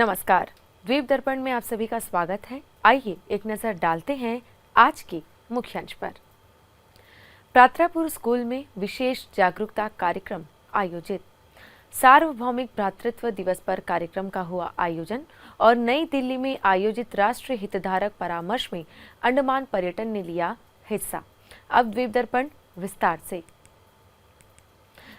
नमस्कार। द्वीप दर्पण में आप सभी का स्वागत है। आइए एक नजर डालते हैं आज के मुख्य अंश पर। प्रात्रापुर स्कूल में विशेष जागरूकता कार्यक्रम आयोजित। सार्वभौमिक भ्रातृत्व दिवस पर कार्यक्रम का हुआ आयोजन और नई दिल्ली में आयोजित राष्ट्रीय हितधारक परामर्श में अंडमान पर्यटन ने लिया हिस्सा। अब द्वीप दर्पण विस्तार से।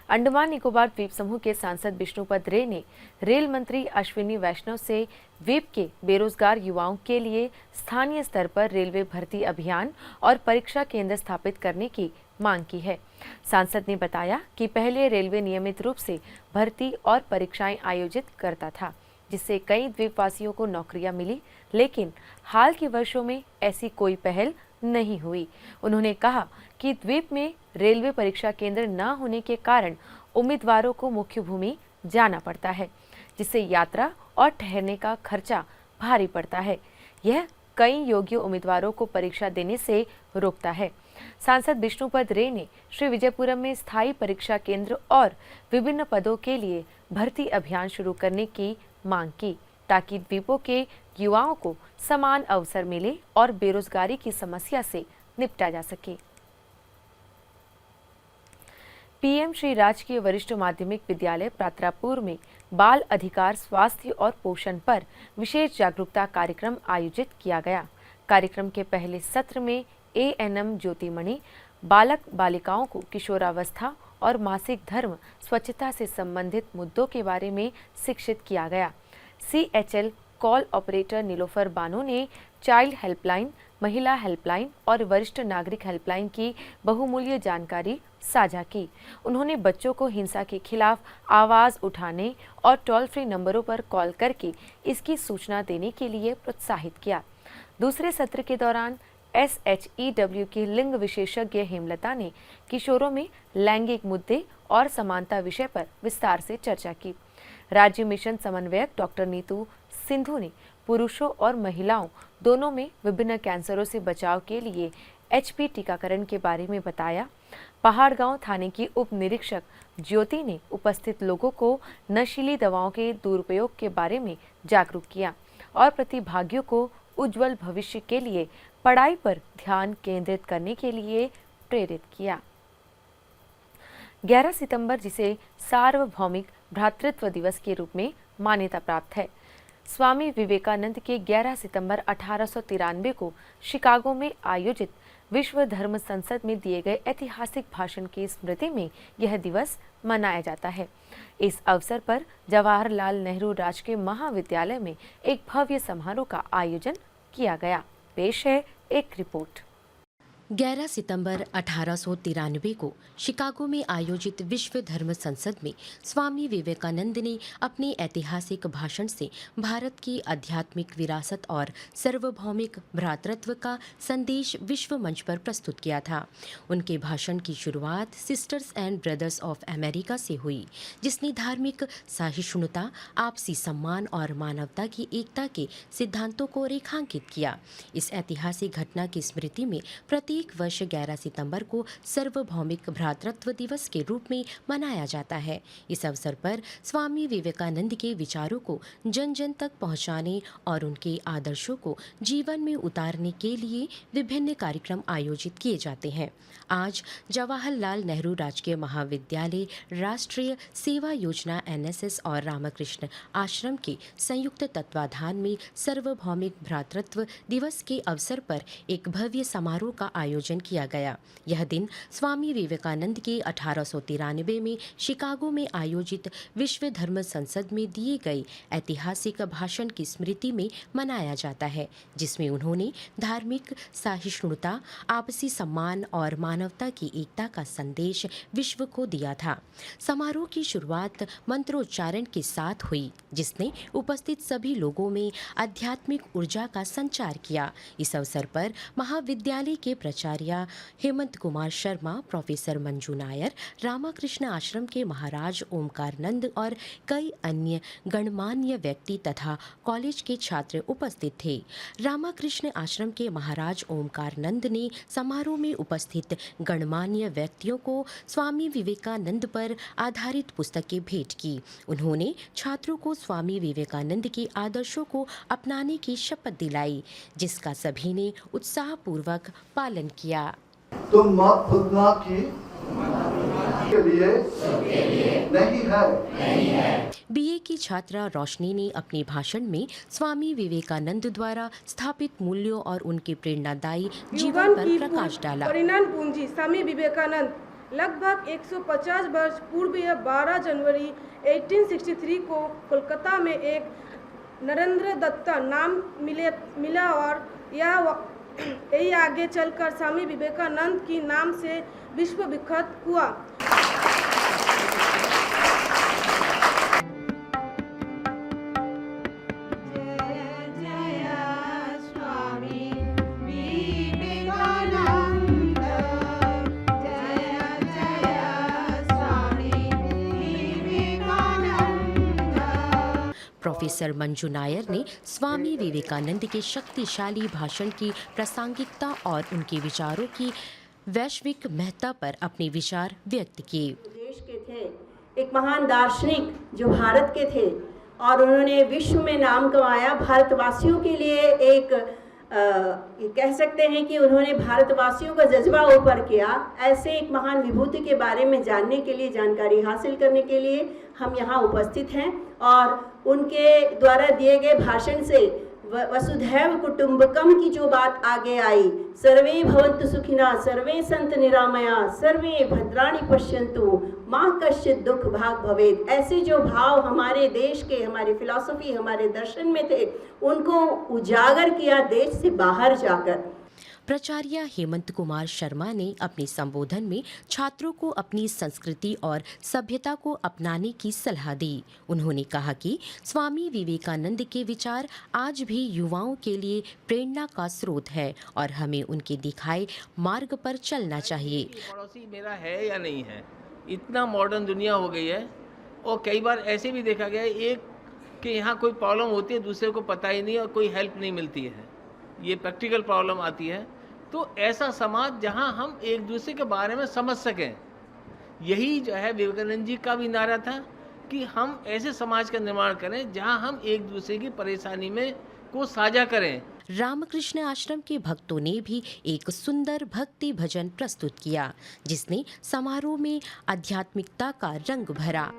अंडमान निकोबार द्वीप समूह के सांसद विष्णुपद रे ने रेल मंत्री अश्विनी वैष्णव से द्वीप के बेरोजगार युवाओं के लिए स्थानीय स्तर पर रेलवे भर्ती अभियान और परीक्षा केंद्र स्थापित करने की मांग की है। सांसद ने बताया कि पहले रेलवे नियमित रूप से भर्ती और परीक्षाएं आयोजित करता था, जिससे कई द्वीपवासियों को नौकरियां मिली, लेकिन हाल के वर्षों में ऐसी कोई पहल नहीं हुई। उन्होंने कहा कि द्वीप में रेलवे परीक्षा केंद्र न होने के कारण उम्मीदवारों को मुख्य भूमि जाना पड़ता है, जिससे यात्रा और ठहरने का खर्चा भारी पड़ता है। यह कई योग्य उम्मीदवारों को परीक्षा देने से रोकता है। सांसद विष्णुपद रे ने श्री विजयपुरम में स्थायी परीक्षा केंद्र और विभिन्न पदों के लिए भर्ती अभियान शुरू करने की मांग की, ताकि द्वीपों के युवाओं को समान अवसर मिले और बेरोजगारी की समस्या से निपटा जा सके। पीएम श्री राजकीय वरिष्ठ माध्यमिक विद्यालय प्रात्रापुर में बाल अधिकार, स्वास्थ्य और पोषण पर विशेष जागरूकता कार्यक्रम आयोजित किया गया। कार्यक्रम के पहले सत्र में एएनएम ज्योतिमणि बालक बालिकाओं को किशोरावस्था और मासिक धर्म, स्वच्छता से संबंधित मुद्दों के बारे में शिक्षित किया गया। CHL call operator Nilofar Bano ने चाइल्ड हेल्पलाइन, महिला हेल्पलाइन और वरिष्ठ नागरिक हेल्पलाइन की बहुमूल्य जानकारी साझा की। उन्होंने बच्चों को हिंसा के खिलाफ आवाज उठाने और टोल फ्री नंबरों पर कॉल करके इसकी सूचना देने के लिए प्रोत्साहित किया। दूसरे सत्र के दौरान SHEW की लिंग विशेषज्ञ हेमलता ने किशोरों में लैंगिक मुद्दे और समानता विषय पर विस्तार से चर्चा की। राज्य मिशन समन्वयक डॉक्टर नीतू सिंधु ने पुरुषों और महिलाओं दोनों में विभिन्न कैंसरों से बचाव के लिए HP टीकाकरण के बारे में बताया। पहाड़गांव थाने की उप निरीक्षक ज्योति ने उपस्थित लोगों को नशीली दवाओं के दुरुपयोग के बारे में जागरूक किया और प्रतिभागियों को उज्जवल भविष्य के लिए पढ़ाई पर ध्यान केंद्रित करने के लिए प्रेरित किया। 11 सितंबर, जिसे सार्वभौमिक भ्रातृत्व दिवस के रूप में मान्यता प्राप्त है, स्वामी विवेकानंद के 11 सितंबर 1893 को शिकागो में आयोजित विश्व धर्म संसद में दिए गए ऐतिहासिक भाषण की स्मृति में यह दिवस मनाया जाता है। इस अवसर पर जवाहरलाल नेहरू राजकीय महाविद्यालय में एक भव्य समारोह का आयोजन किया गया। पेश है एक रिपोर्ट। 11 सितंबर 1893 को शिकागो में आयोजित विश्व धर्म संसद में स्वामी विवेकानंद ने अपने ऐतिहासिक भाषण से भारत की आध्यात्मिक विरासत और सार्वभौमिक भ्रातृत्व का संदेश विश्व मंच पर प्रस्तुत किया था। उनके भाषण की शुरुआत sisters and brothers of America से हुई, जिसने धार्मिक सहिष्णुता, आपसी सम्मान और मानवता की एकता के सिद्धांतों को रेखांकित किया। इस ऐतिहासिक घटना की स्मृति में प्रत्येक वर्ष 11 सितंबर को सार्वभौमिक भ्रातृत्व दिवस के रूप में मनाया जाता है। इस अवसर पर स्वामी विवेकानंद के विचारों को जन जन तक पहुंचाने और उनके आदर्शों को जीवन में उतारने के लिए विभिन्न कार्यक्रम आयोजित किए जाते हैं। आज जवाहरलाल नेहरू राजकीय महाविद्यालय, राष्ट्रीय सेवा योजना NSS और रामकृष्ण आश्रम के संयुक्त तत्वाधान में सार्वभौमिक भ्रातृत्व दिवस के अवसर पर एक भव्य समारोह का आयोजन किया गया। यह दिन स्वामी विवेकानंद के 1893 में शिकागो में आयोजित विश्व धर्म संसद में दिए गए ऐतिहासिक भाषण की स्मृति में मनाया जाता है, जिसमें उन्होंने धार्मिक सहिष्णुता, आपसी सम्मान और मानवता की एकता का संदेश विश्व को दिया था। समारोह की शुरुआत मंत्रोच्चारण के साथ हुई, जिसने उपस्थित सभी लोगों में आध्यात्मिक ऊर्जा का संचार किया। इस अवसर पर महाविद्यालय के प्राचार्य हेमंत कुमार शर्मा, प्रोफेसर मंजू नायर, रामाकृष्ण आश्रम के महाराज ओमकारनंद और कई अन्य गणमान्य व्यक्ति तथा कॉलेज के छात्र उपस्थित थे। रामाकृष्ण आश्रम के महाराज ओमकारनंद ने समारोह में उपस्थित गणमान्य व्यक्तियों को स्वामी विवेकानंद पर आधारित पुस्तकें भेंट की। उन्होंने छात्रों को स्वामी विवेकानंद के आदर्शों को अपनाने की शपथ दिलाई, जिसका सभी ने उत्साहपूर्वक पालन किया। तुम मत भूलना कि के लिए नहीं है। बीए की छात्रा रोशनी ने अपने भाषण में स्वामी विवेकानंद द्वारा स्थापित मूल्यों और उनके प्रेरणादायी जीवन पर प्रकाश डाला। परिणाम पूंजी स्वामी विवेकानंद लगभग 150 वर्ष पूर्व या 12 जनवरी 1863 को कोलकाता में एक नरेंद्र दत्ता नाम मिला और यही आगे चलकर स्वामी विवेकानंद की नाम से विश्व विख्यात हुआ। प्रोफेसर मंजू नायर ने स्वामी विवेकानंद के शक्तिशाली भाषण की प्रासंगिकता और उनके विचारों की वैश्विक महत्ता पर अपने विचार व्यक्त किए। देश के थे, एक महान दार्शनिक जो भारत के थे और उन्होंने विश्व में नाम कमाया। भारतवासियों के लिए एक कह सकते हैं कि उन्होंने भारतवासियों का जज्बा ऊपर किया। ऐसे एक महान विभूति के बारे में जानने के लिए, जानकारी हासिल करने के लिए हम यहाँ उपस्थित हैं और उनके द्वारा दिए गए भाषण से वसुधैव कुटुंबकम की जो बात आगे आई, सर्वे भवन्तु सुखिनः, सर्वे सन्तु निरामया, सर्वे भद्राणि पश्यन्तु, मा कश्चित् दुःख भाग् भवेत्, ऐसे जो भाव हमारे देश के, हमारे फिलॉसफी, हमारे दर्शन में थे, उनको उजागर किया देश से बाहर जाकर। प्राचार्य हेमंत कुमार शर्मा ने अपने संबोधन में छात्रों को अपनी संस्कृति और सभ्यता को अपनाने की सलाह दी। उन्होंने कहा कि स्वामी विवेकानंद के विचार आज भी युवाओं के लिए प्रेरणा का स्रोत है और हमें उनके दिखाए मार्ग पर चलना चाहिए। पड़ोसी मेरा है या नहीं है, इतना मॉडर्न दुनिया हो गई है और कई बार ऐसे भी देखा गया है एक कि यहाँ कोई प्रॉब्लम होती है दूसरे को पता ही नहीं और कोई हेल्प नहीं मिलती है, ये प्रैक्टिकल प्रॉब्लम आती है। तो ऐसा समाज जहाँ हम एक दूसरे के बारे में समझ सकें, यही जो है विवेकानंद जी का भी नारा था कि हम ऐसे समाज का निर्माण करें जहाँ हम एक दूसरे की परेशानी में को साझा करें। रामकृष्ण आश्रम के भक्तों ने भी एक सुंदर भक्ति भजन प्रस्तुत किया, जिसने समारोह में आध्यात्मिकता का रंग भरा।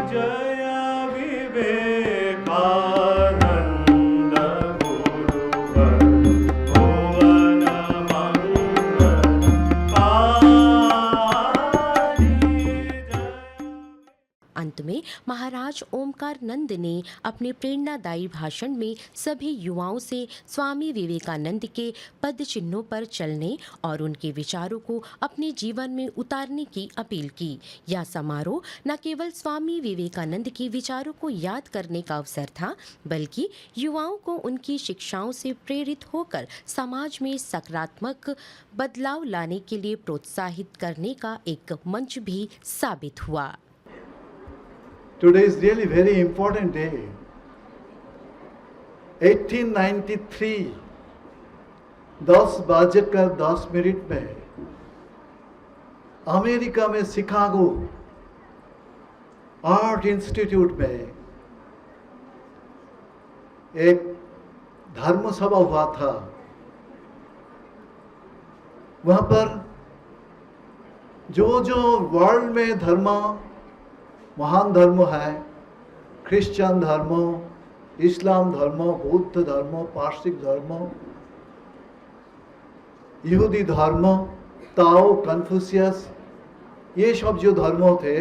जय विवेकानंद अंत में महाराज ओमकारनंद ने अपने प्रेरणादायी भाषण में सभी युवाओं से स्वामी विवेकानंद के पद चिन्हों पर चलने और उनके विचारों को अपने जीवन में उतारने की अपील की। यह समारोह न केवल स्वामी विवेकानंद के विचारों को याद करने का अवसर था, बल्कि युवाओं को उनकी शिक्षाओं से प्रेरित होकर समाज में सकारात्मक बदलाव लाने के लिए प्रोत्साहित करने का एक मंच भी साबित हुआ। Today is really very important day. 1893 10:10 में अमेरिका में शिकागो आर्ट इंस्टीट्यूट में एक धर्म सभा हुआ था। वहां पर जो वर्ल्ड में धर्म, महान धर्म है, क्रिश्चियन धर्म, इस्लाम धर्म, बौद्ध धर्म, पारसिक धर्म, यहूदी धर्म, ताओ, कन्फ्यूशियस, ये सब जो धर्म थे,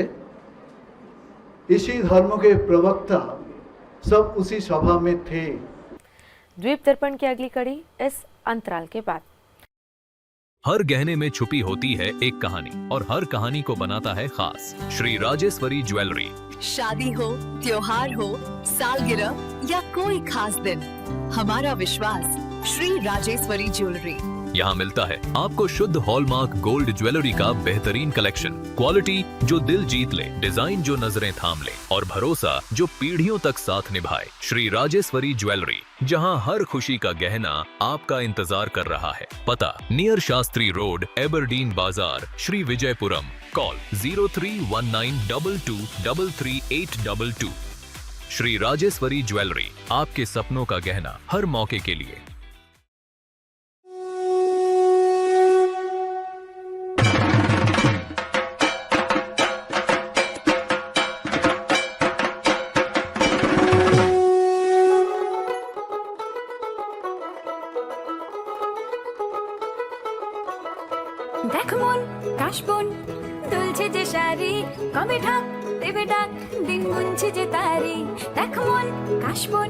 इसी धर्म के प्रवक्ता सब उसी सभा में थे। द्वीप दर्पण की अगली कड़ी इस अंतराल के बाद। हर गहने में छुपी होती है एक कहानी और हर कहानी को बनाता है खास श्री राजेश्वरी ज्वेलरी। शादी हो, त्योहार हो, सालगिरह या कोई खास दिन, हमारा विश्वास श्री राजेश्वरी ज्वेलरी। यहाँ मिलता है आपको शुद्ध हॉलमार्क गोल्ड ज्वेलरी का बेहतरीन कलेक्शन, क्वालिटी जो दिल जीत ले, डिजाइन जो नजरें थाम ले और भरोसा जो पीढ़ियों तक साथ निभाए। श्री राजेश्वरी ज्वेलरी, जहाँ हर खुशी का गहना आपका इंतजार कर रहा है। पता नियर शास्त्री रोड, एबरडीन बाजार, श्री विजयपुरम। कॉल 031922333822। श्री राजेश्वरी ज्वेलरी, आपके सपनों का गहना हर मौके के लिए। দেখ মন কাশবন দুলছে যে শাড়ি কবে ঢাক দেবে ডাক দিন গুনছে যে তারি দেখ মন কাশবন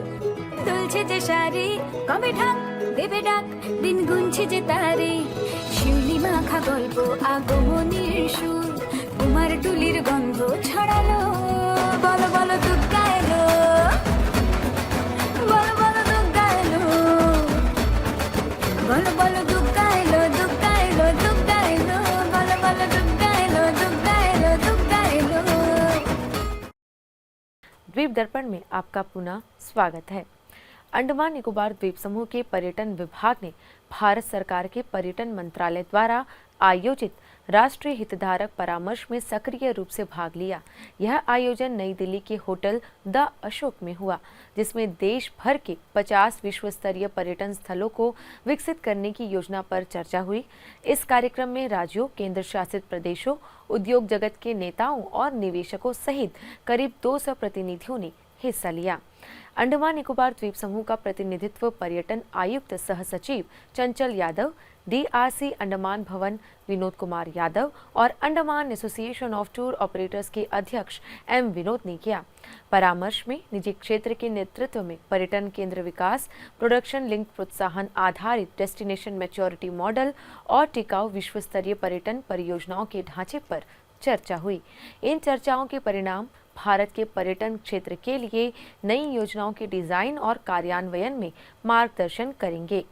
দুলছে যে শাড়ি কবে ঢাক দেবে ডাক দিন গুনছে যে তারি শিউলি মাখা গল্প আগমনীর সুর কুমার টুলির গন্ধ ছড়ালো বলো বলো দুগ্গা এলো বলো বলো দুগ্গা এলো বলো বলো দুগ্গা এলো দুগ্গা এলো দুগ্গা এলো বলো বলো দুগ্গা এলো দুগ্গা এলো দুগ্গা এলো। द्वीप दर्पण में आपका पुनः स्वागत है। अंडमान निकोबार द्वीप समूह के पर्यटन विभाग ने भारत सरकार के पर्यटन मंत्रालय द्वारा आयोजित राष्ट्रीय हितधारक परामर्श में सक्रिय रूप से भाग लिया। यह आयोजन नई दिल्ली के होटल द अशोक में हुआ, जिसमें देश भर के 50 विश्व स्तरीय पर्यटन स्थलों को विकसित करने की योजना पर चर्चा हुई। इस कार्यक्रम में राज्यों, केंद्र शासित प्रदेशों, उद्योग जगत के नेताओं और निवेशकों सहित करीब 200 प्रतिनिधियों ने हिस्सा लिया। अंडमान निकोबार द्वीप समूह का प्रतिनिधित्व पर्यटन आयुक्त सह सचिव चंचल यादव, DRC अंडमान भवन विनोद कुमार यादव और Andaman association of tour operators के अध्यक्ष M विनोद ने किया। परामर्श में निजी क्षेत्र के नेतृत्व में पर्यटन केंद्र विकास, प्रोडक्शन लिंक प्रोत्साहन आधारित डेस्टिनेशन मैच्योरिटी मॉडल और टिकाऊ विश्व स्तरीय पर्यटन परियोजनाओं के ढांचे पर चर्चा हुई। इन चर्चाओं के परिणाम भारत के पर्यटन क्षेत्र के लिए नई योजनाओं के डिजाइन और कार्यान्वयन में मार्गदर्शन करेंगे।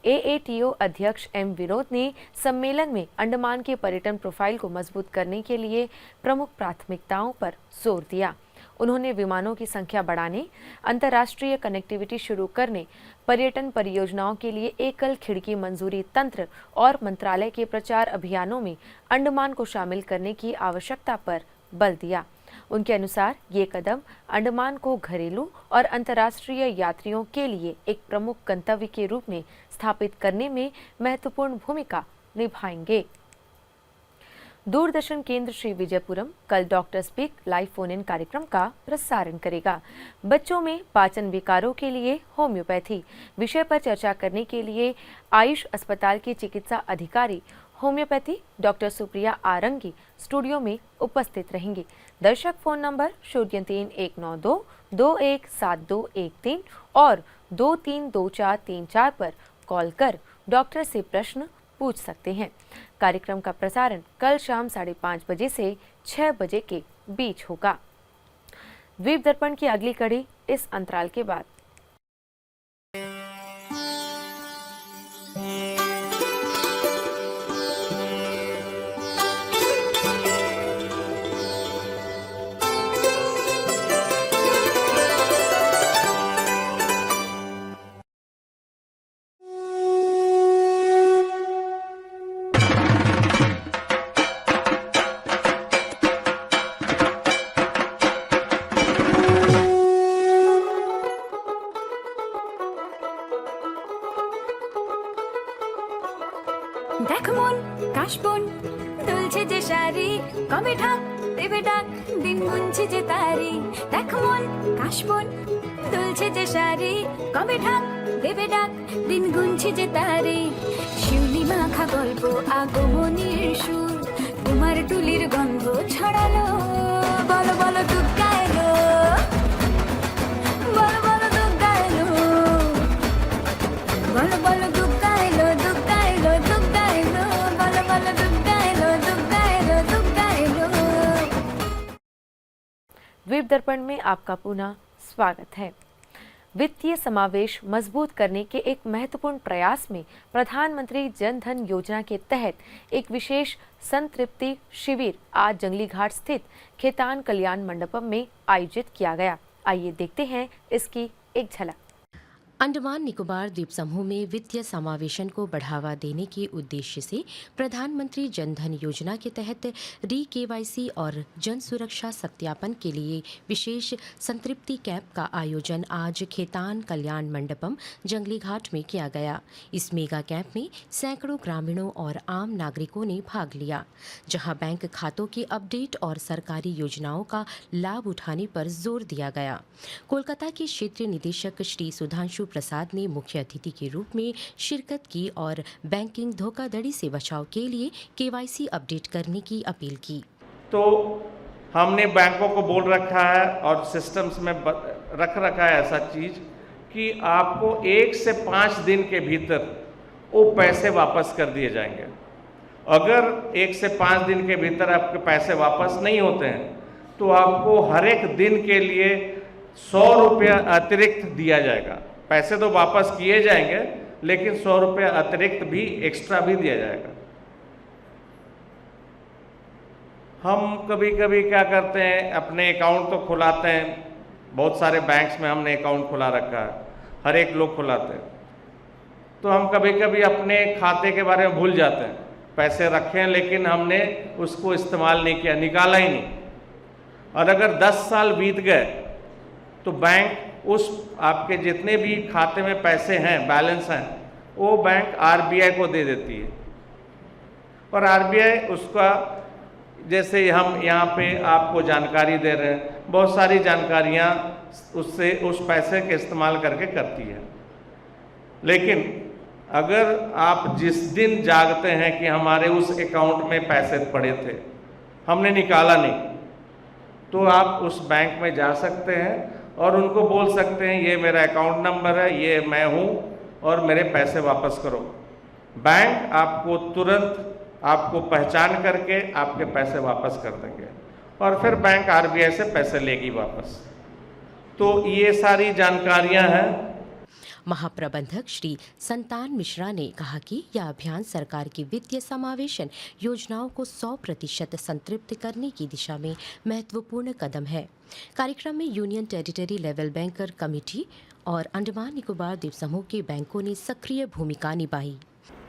AATO अध्यक्ष M विनोद ने सम्मेलन में अंडमान के पर्यटन प्रोफाइल को मजबूत करने के लिए प्रमुख प्राथमिकताओं पर जोर दिया। उन्होंने विमानों की संख्या बढ़ाने, अंतर्राष्ट्रीय कनेक्टिविटी शुरू करने, पर्यटन परियोजनाओं के लिए एकल खिड़की मंजूरी तंत्र और मंत्रालय के प्रचार अभियानों में अंडमान को शामिल करने की आवश्यकता पर बल दिया। उनके अनुसार ये कदम अंडमान को घरेलू और अंतर्राष्ट्रीय यात्रियों के लिए एक प्रमुख गंतव्य के रूप में स्थापित करने में महत्वपूर्ण भूमिका निभाएंगे। दूरदर्शन केंद्र श्री विजयपुरम कल doctor speak live phone in कार्यक्रम का प्रसारण करेगा। बच्चों में पाचन विकारों के लिए होम्योपैथी विषय पर चर्चा करने के लिए आयुष अस्पताल के चिकित्सा अधिकारी homeopathy doctor Supriya Arangi studio में उपस्थित रहेंगे। दर्शक फोन नंबर 03-192-217213 और 232434 पर कॉल कर डॉक्टर से प्रश्न पूछ सकते हैं। कार्यक्रम का प्रसारण कल शाम 5:30 बजे से 6 बजे के बीच होगा। द्वीप दर्पण की अगली कड़ी इस अंतराल के बाद। দেখ মন কাশবন দুলছে যে শাড়ি কবে ঢাক দেবে ডাক দিন গুনছে যে তারি দেখ মন কাশবন দুলছে যে শাড়ি কবে ঢাক দেবে ডাক দিন গুনছে যে তারি শিউলি মাখা গল্প আগমনীর সুর কুমার টুলির গন্ধ ছড়ালো বলো বলো দুগ্গা এলো বলো বলো দুগ্গা এলো বলো বলো দুগ্গা এলো দুগ্গা এলো দুগ্গা এলো বলো বলো দুগ্গা এলো দুগ্গা এলো দুগ্গা এলো। द्वीप दर्पण में आपका पुनः स्वागत है। वित्तीय समावेश मजबूत करने के एक महत्वपूर्ण प्रयास में प्रधानमंत्री जन धन योजना के तहत एक विशेष संतृप्ति शिविर आज जंगली घाट स्थित खेतान कल्याण मंडपम में आयोजित किया गया। आइए देखते हैं इसकी एक झलक। अंडमान निकोबार द्वीप समूह में वित्तीय समावेशन को बढ़ावा देने के उद्देश्य से प्रधानमंत्री जन धन योजना के तहत री-केवाईसी और जन सुरक्षा सत्यापन के लिए विशेष संतृप्ति कैंप का आयोजन आज खेतान कल्याण मंडपम जंगली घाट में किया गया। इस मेगा कैंप में सैकड़ों ग्रामीणों और आम नागरिकों ने भाग लिया, जहां बैंक खातों के अपडेट और सरकारी योजनाओं का लाभ उठाने पर जोर दिया गया। कोलकाता के क्षेत्रीय निदेशक श्री सुधांशु प्रसाद ने मुख्य अतिथि के रूप में शिरकत की और बैंकिंग धोखाधड़ी से बचाव के लिए केवाईसी अपडेट करने की अपील की। तो हमने बैंकों को बोल रखा है और सिस्टम्स में रख रखा है ऐसा चीज कि आपको 1 से 5 दिन के भीतर वो पैसे वापस कर दिए जाएंगे। अगर 1 से 5 दिन के भीतर आपके पैसे वापस नहीं होते हैं तो आपको हर एक दिन के लिए 100 रुपया अतिरिक्त दिया जाएगा। पैसे तो वापस किए जाएंगे लेकिन 100 रुपया अतिरिक्त भी एक्स्ट्रा भी दिया जाएगा। हम कभी कभी क्या करते हैं, अपने अकाउंट तो खुलाते हैं, बहुत सारे बैंक्स में हमने अकाउंट खुला रखा है, हर एक लोग खुलाते हैं, तो हम कभी कभी अपने खाते के बारे में भूल जाते हैं। पैसे रखे हैं लेकिन हमने उसको इस्तेमाल नहीं किया, निकाला ही नहीं। और अगर 10 साल बीत गए तो बैंक उस आपके जितने भी खाते में पैसे हैं, बैलेंस हैं, वो बैंक आरबीआई को दे देती है और आरबीआई उसका, जैसे हम यहाँ पे आपको जानकारी दे रहे हैं, बहुत सारी जानकारियाँ उससे उस पैसे के इस्तेमाल करके करती है। लेकिन अगर आप जिस दिन जागते हैं कि हमारे उस अकाउंट में पैसे पड़े थे, हमने निकाला नहीं, तो आप उस बैंक में जा सकते हैं और उनको बोल सकते हैं ये मेरा अकाउंट नंबर है, ये मैं हूँ और मेरे पैसे वापस करो। बैंक आपको तुरंत आपको पहचान करके आपके पैसे वापस कर देंगे और फिर बैंक आरबीआई से पैसे लेगी वापस। तो ये सारी जानकारियाँ हैं। महाप्रबंधक श्री संतान मिश्रा ने कहा कि यह अभियान सरकार की वित्तीय समावेशन योजनाओं को 100% संतृप्त करने की दिशा में महत्वपूर्ण कदम है। कार्यक्रम में union territory level banker committee और अंडमान निकोबार द्वीप समूह के बैंकों ने सक्रिय भूमिका निभाई।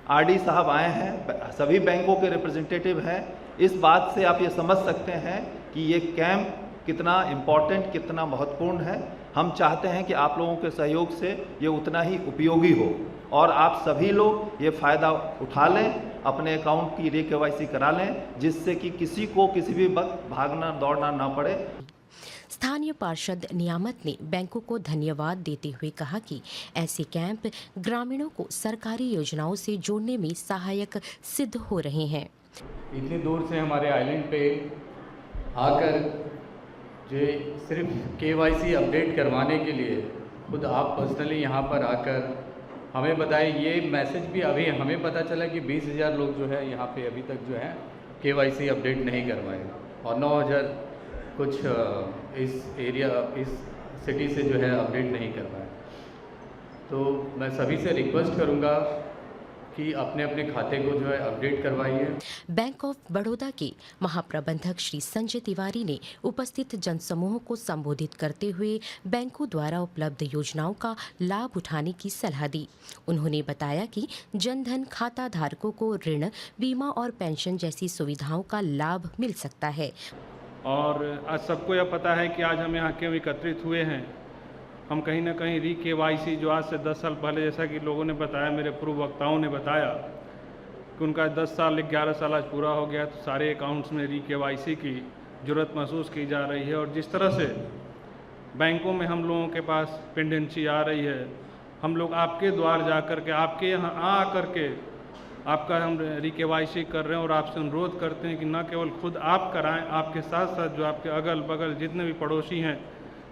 आरडी साहब आए हैं, सभी बैंकों के रिप्रेजेंटेटिव हैं। इस बात से आप ये समझ सकते हैं कि ये कैंप कितना इम्पोर्टेंट, कितना महत्वपूर्ण है। हम चाहते हैं कि आप लोगों के सहयोग से ये उतना ही उपयोगी हो और आप सभी लोग ये फ़ायदा उठा लें, अपने अकाउंट की री-केवाईसी करा लें, जिससे कि किसी को किसी भी वक्त भागना दौड़ना ना पड़े। स्थानीय पार्षद नियामत ने बैंकों को धन्यवाद देते हुए कहा कि ऐसे कैंप ग्रामीणों को सरकारी योजनाओं से जोड़ने में सहायक सिद्ध हो रहे हैं। इतनी दूर से हमारे आइलैंड पे आकर जो सिर्फ केवाईसी अपडेट करवाने के लिए खुद आप पर्सनली यहाँ पर आकर हमें बताएं। ये मैसेज भी अभी हमें पता चला कि 20,000 लोग जो है यहाँ पे अभी तक जो है केवाईसी अपडेट नहीं करवाए और 9,000 कुछ इस एरिया, इस सिटी से जो है अपडेट नहीं करवाए। तो मैं सभी से रिक्वेस्ट करूँगा कि अपने अपने खाते को जो है अपडेट करवाइए। बैंक ऑफ बड़ौदा के महाप्रबंधक श्री संजय तिवारी ने उपस्थित जनसमूह को संबोधित करते हुए बैंकों द्वारा उपलब्ध योजनाओं का लाभ उठाने की सलाह दी। उन्होंने बताया कि जनधन खाता धारकों को ऋण, बीमा और पेंशन जैसी सुविधाओं का लाभ मिल सकता है। और आज सबको यह पता है कि आज हम यहाँ क्यों एकत्रित हुए हैं। हम कहीं ना कहीं री-केवाईसी जो आज से 10 साल पहले, जैसा कि लोगों ने बताया, मेरे पूर्व वक्ताओं ने बताया कि उनका 10 साल 11 साल आज पूरा हो गया, तो सारे अकाउंट्स में री-केवाईसी की ज़रूरत महसूस की जा रही है। और जिस तरह से बैंकों में हम लोगों के पास पेंडेंसी आ रही है, हम लोग आपके द्वार जा कर के, आपके यहाँ आ कर के आपका हम री-केवाईसी कर रहे हैं और आपसे अनुरोध करते हैं कि न केवल खुद आप कराएं, आपके साथ साथ जो आपके अगल बगल जितने भी पड़ोसी हैं,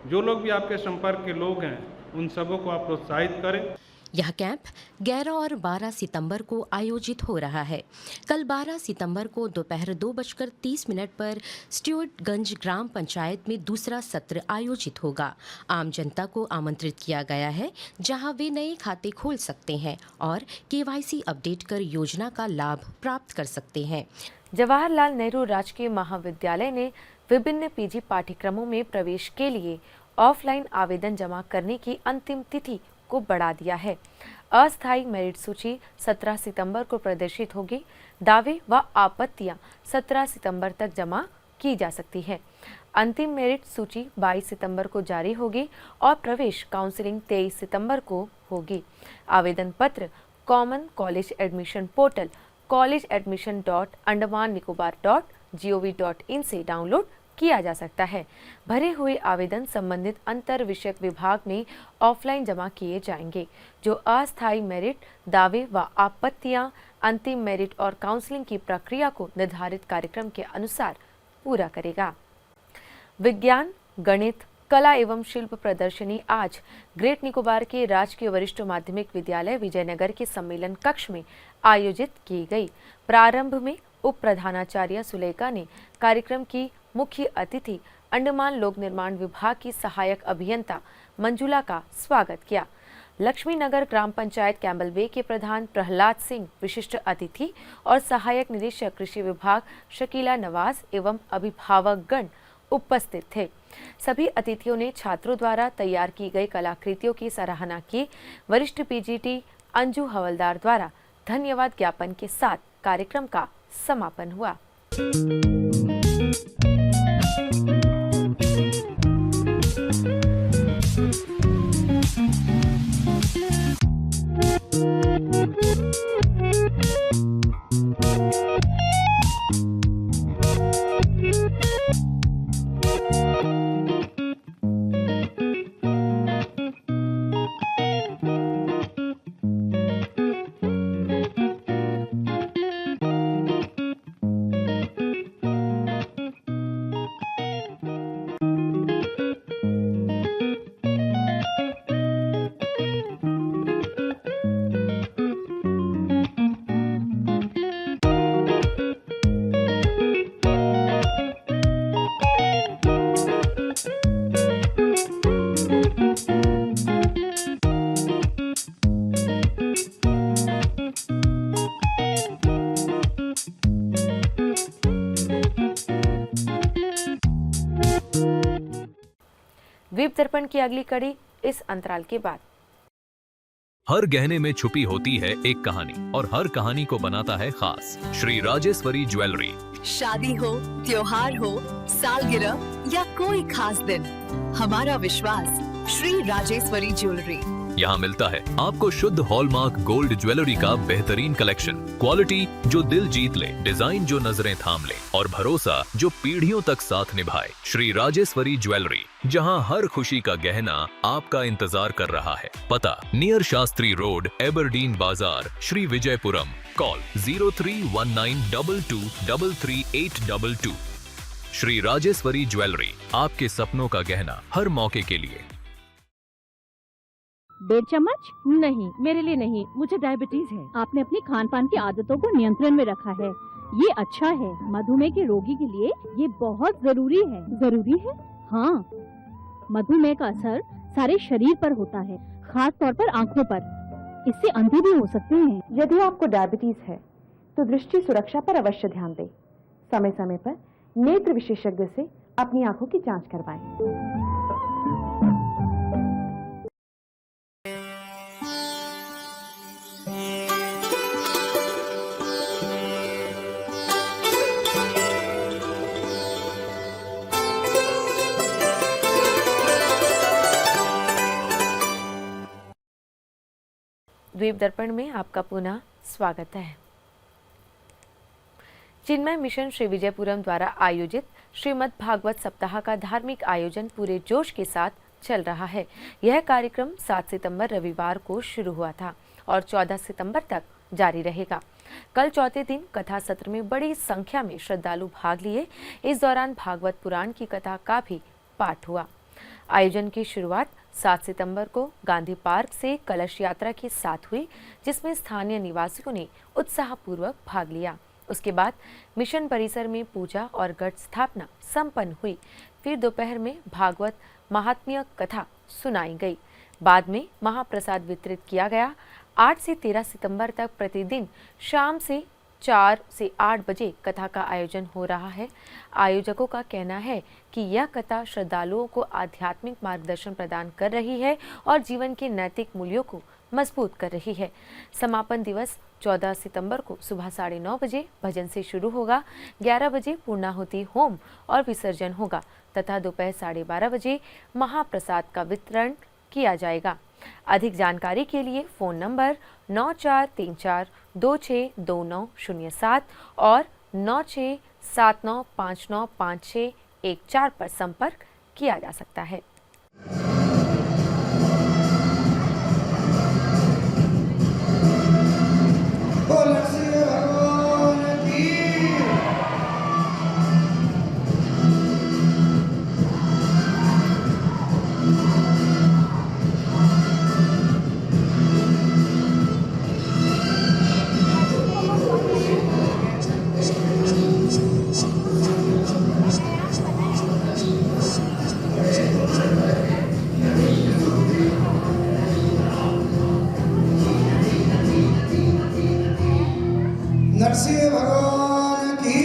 जो लोग भी आपके संपर्क के लोग हैं, उन सबों को आप प्रोत्साहित करें। यह कैंप 11 और 12 सितंबर को आयोजित हो रहा है। कल 12 सितंबर को दोपहर 2:30 पर स्टुअर्टगंज ग्राम पंचायत में दूसरा सत्र आयोजित होगा। आम जनता को आमंत्रित किया गया है, जहां वे नए खाते खोल सकते हैं और KYC अपडेट कर योजना का लाभ प्राप्त कर सकते हैं। जवाहरलाल नेहरू राजकीय महाविद्यालय ने विभिन्न PG पाठ्यक्रमों में प्रवेश के लिए ऑफलाइन आवेदन जमा करने की अंतिम तिथि को बढ़ा दिया है। अस्थायी मेरिट सूची 17 सितंबर को प्रदर्शित होगी। दावे व आपत्तियां 17 सितंबर तक जमा की जा सकती है। अंतिम मेरिट सूची 22 सितंबर को जारी होगी और प्रवेश काउंसलिंग 23 सितंबर को होगी। आवेदन पत्र common college admission portal collegeadmission.andamannicobar.gov.in से डाउनलोड किया जा सकता है। भरे हुए आवेदन संबंधित अंतर विषयक विभाग में ऑफलाइन जमा किए जाएंगे, जो अस्थायी मेरिट, दावे व आपत्तियां, अंतिम मेरिट और काउंसलिंग की प्रक्रिया को निर्धारित कार्यक्रम के अनुसार पूरा करेगा। विज्ञान, गणित, कला एवं शिल्प प्रदर्शनी आज ग्रेट निकोबार के राजकीय वरिष्ठ माध्यमिक विद्यालय विजयनगर के सम्मेलन कक्ष में आयोजित की गई। प्रारंभ में उप प्रधानाचार्य सुलेखा ने कार्यक्रम की मुख्य अतिथि अंडमान लोक निर्माण विभाग की सहायक अभियंता मंजुला का स्वागत किया। लक्ष्मी नगर ग्राम पंचायत कैम्बल वे के प्रधान प्रहलाद सिंह विशिष्ट अतिथि और सहायक निदेशक कृषि विभाग शकीला नवाज एवं अभिभावकगण उपस्थित थे। सभी अतिथियों ने छात्रों द्वारा तैयार की गई कलाकृतियों की सराहना की। वरिष्ठ PGT अंजू हवलदार द्वारा धन्यवाद ज्ञापन के साथ कार्यक्रम का समापन हुआ। द्वीप दर्पण की अगली कड़ी इस अंतराल के बाद। हर गहने में छुपी होती है एक कहानी और हर कहानी को बनाता है खास। श्री राजेश्वरी ज्वेलरी। शादी हो, त्योहार हो, सालगिरह या कोई खास दिन, हमारा विश्वास श्री राजेश्वरी ज्वेलरी। यहाँ मिलता है आपको शुद्ध हॉलमार्क गोल्ड ज्वेलरी का बेहतरीन कलेक्शन, क्वालिटी जो दिल जीत ले, डिजाइन जो नजरें थाम ले और भरोसा जो पीढ़ियों तक साथ निभाए। श्री राजेश्वरी ज्वेलरी, जहाँ हर खुशी का गहना आपका इंतजार कर रहा है। पता नियर शास्त्री रोड, एबरडीन बाजार, श्री विजयपुरम। कॉल 031922333822। श्री राजेश्वरी ज्वेलरी, आपके सपनों का गहना हर मौके के लिए। 1.5 चम्मच? नहीं, मेरे लिए नहीं, मुझे डायबिटीज है। आपने अपनी खान पान की आदतों को नियंत्रण में रखा है, ये अच्छा है। मधुमेह के रोगी के लिए ये बहुत जरूरी है। जरूरी है? हाँ, मधुमेह का असर सारे शरीर पर होता है, खास तौर पर आँखों पर। इससे अंधे भी हो सकते हैं। यदि आपको डायबिटीज है तो दृष्टि सुरक्षा पर अवश्य ध्यान दें। समय समय पर नेत्र विशेषज्ञ से अपनी आंखों की जांच करवाएं। द्वीप दर्पण में आपका पुनः स्वागत है। चिन्मय मिशन श्री विजयपुरम द्वारा आयोजित श्रीमद् भागवत सप्ताह का धार्मिक आयोजन पूरे जोश के साथ चल रहा है। यह कार्यक्रम 7 सितंबर रविवार को शुरू हुआ था और 14 सितंबर तक जारी रहेगा। कल चौथे दिन कथा सत्र में बड़ी संख्या में श्रद्धालु भाग लिए। इस दौरान भागवत पुराण की कथा का भी पाठ हुआ। आयोजन की शुरुआत 7 सितंबर को गांधी पार्क से कलश यात्रा के साथ हुई, जिसमें स्थानीय निवासियों ने उत्साहपूर्वक भाग लिया। उसके बाद मिशन परिसर में पूजा और घट स्थापना संपन्न हुई। फिर दोपहर में भागवत महात्म्य कथा सुनाई गई। बाद में महाप्रसाद वितरित किया गया। 8 से 13 सितंबर तक प्रतिदिन शाम से 4 से 8 बजे कथा का आयोजन हो रहा है। आयोजकों का कहना है कि यह कथा श्रद्धालुओं को आध्यात्मिक मार्गदर्शन प्रदान कर रही है और जीवन के नैतिक मूल्यों को मजबूत कर रही है। समापन दिवस 14 सितंबर को सुबह 9:30 बजे भजन से शुरू होगा। 11 बजे पूर्णाहुति होम और विसर्जन होगा तथा दोपहर 12:30 बजे महाप्रसाद का वितरण किया जाएगा। अधिक जानकारी के लिए फोन नंबर 9434262907 और 9679595614 पर संपर्क किया जा सकता है। नरसिंह भगवान की।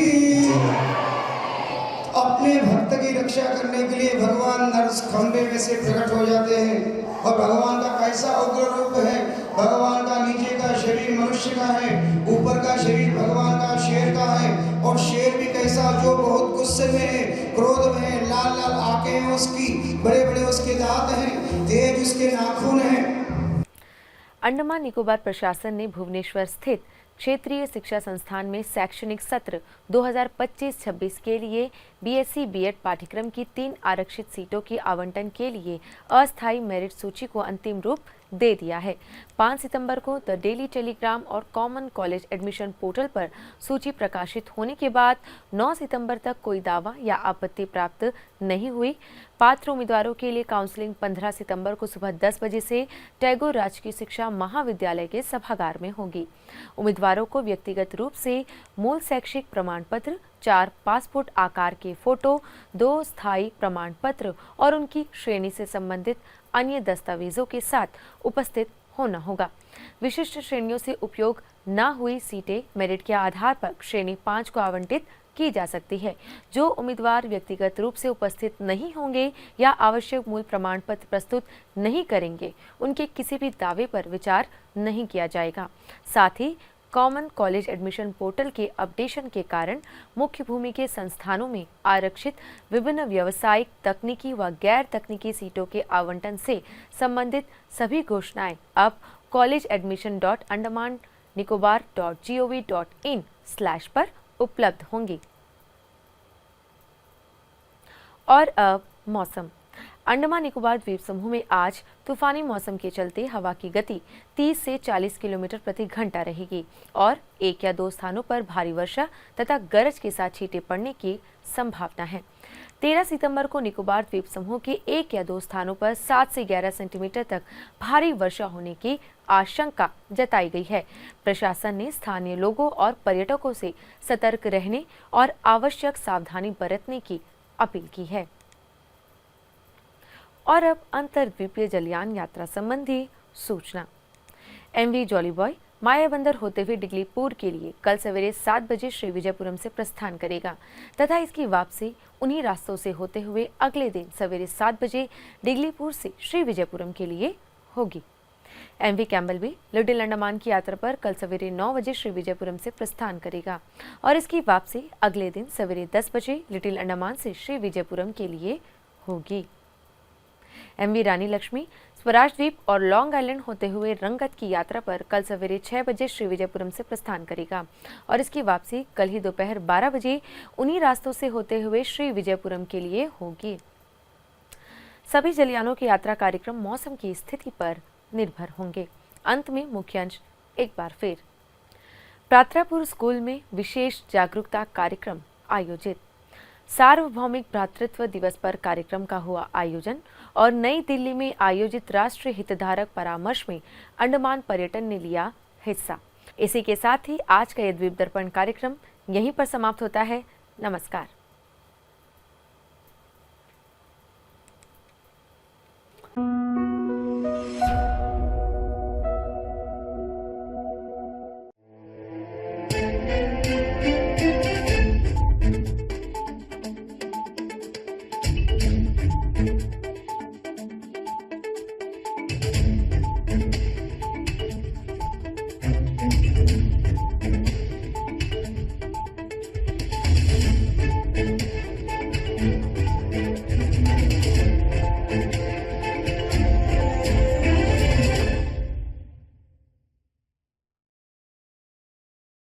अपने भक्त की रक्षा करने के लिए भगवान नरस खंबे में से प्रकट हो जाते हैं। और भगवान का कैसा उग्र रूप है। भगवान का नीचे का शरीर मनुष्य का है, ऊपर का शरीर भगवान का शेर का है। और शेर भी कैसा, जो बहुत गुस्से में है, क्रोध में है, लाल लाल आंखें हैं उसकी, बड़े बड़े उसके दांत हैं, तेज उसके नाखून हैं। अंडमान निकोबार प्रशासन ने भुवनेश्वर स्थित क्षेत्रीय शिक्षा संस्थान में शैक्षणिक सत्र 2025-26 के लिए बीएससी बीएड पाठ्यक्रम की 3 आरक्षित सीटों की आवंटन के लिए अस्थायी मेरिट सूची को अंतिम रूप दे दिया है। 5 सितंबर को द डेली टेलीग्राम और कॉमन कॉलेज एडमिशन पोर्टल पर सूची प्रकाशित होने के बाद 9 सितंबर तक कोई दावा या आपत्ति प्राप्त नहीं हुई। पात्र उम्मीदवारों के लिए काउंसलिंग 15 सितंबर को सुबह 10 बजे से टैगोर राजकीय शिक्षा महाविद्यालय के सभागार में होगी। उम्मीदवारों को व्यक्तिगत रूप से मूल शैक्षिक प्रमाण पत्र, 4 पासपोर्ट आकार के फोटो, 2 स्थायी प्रमाण पत्र और उनकी श्रेणी से संबंधित अन्य दस्तावेजों के साथ उपस्थित होना होगा। विशिष्ट श्रेणियों से उपयोग न हुई सीटें मेरिट के आधार पर श्रेणी 5 को आवंटित की जा सकती है। जो उम्मीदवार व्यक्तिगत रूप से उपस्थित नहीं होंगे या आवश्यक मूल प्रमाण पत्र प्रस्तुत नहीं करेंगे, उनके किसी भी दावे पर विचार नहीं किया जाएगा। साथ ही कॉमन कॉलेज एडमिशन पोर्टल के अपडेशन के कारण मुख्य भूमि के संस्थानों में आरक्षित विभिन्न व्यावसायिक, तकनीकी व गैर तकनीकी सीटों के आवंटन से संबंधित सभी घोषणाएं अब collegeadmission.andaman-nicobar.gov.in/ पर उपलब्ध होंगी। और अब मौसम। अंडमान निकोबार द्वीप समूह में आज तूफानी मौसम के चलते हवा की गति 30 से 40 किलोमीटर प्रति घंटा रहेगी और 1 या 2 स्थानों पर भारी वर्षा तथा गरज के साथ छींटे पड़ने की संभावना है। 13 सितंबर को निकोबार द्वीप समूह के 1 या 2 स्थानों पर 7 से 11 सेंटीमीटर तक भारी वर्षा होने की आशंका जताई गई है। प्रशासन ने स्थानीय लोगों और पर्यटकों से सतर्क रहने और आवश्यक सावधानी बरतने की अपील की है। और अब अंतर्द्वीपीय जलयान यात्रा संबंधी सूचना। एमवी जॉली बॉय मायाबंदर होते हुए डिगलीपुर के लिए कल सवेरे 7 बजे श्री विजयपुरम से प्रस्थान करेगा तथा इसकी वापसी उन्हीं रास्तों से होते हुए अगले दिन सवेरे 7 बजे डिगलीपुर से श्री विजयपुरम के लिए होगी। एमवी कैम्बल भी लिटिल अंडमान की यात्रा पर कल सवेरे 9 बजे श्री विजयपुरम से प्रस्थान करेगा और इसकी वापसी अगले दिन सवेरे 10 बजे लिटिल अंडमान से श्री विजयपुरम के लिए होगी। एमवी रानी लक्ष्मी स्वराज द्वीप और लॉन्ग आइलैंड होते हुए रंगत की यात्रा पर कल सवेरे 6 बजे श्री विजयपुरम से प्रस्थान करेगा और इसकी वापसी कल ही दोपहर 12 बजे उन्हीं रास्तों से होते हुए श्री विजयपुरम के लिए होगी। सभी जलयानों की यात्रा कार्यक्रम मौसम की स्थिति पर निर्भर होंगे। अंत में मुख्य अंश एक बार फिर। प्रात्रापुर स्कूल में विशेष जागरूकता कार्यक्रम आयोजित। सार्वभौमिक भ्रातृत्व दिवस पर कार्यक्रम का हुआ आयोजन और नई दिल्ली में आयोजित राष्ट्रीय हितधारक परामर्श में अंडमान पर्यटन ने लिया हिस्सा। इसी के साथ ही आज का ये द्वीप दर्पण कार्यक्रम यहीं पर समाप्त होता है। नमस्कार।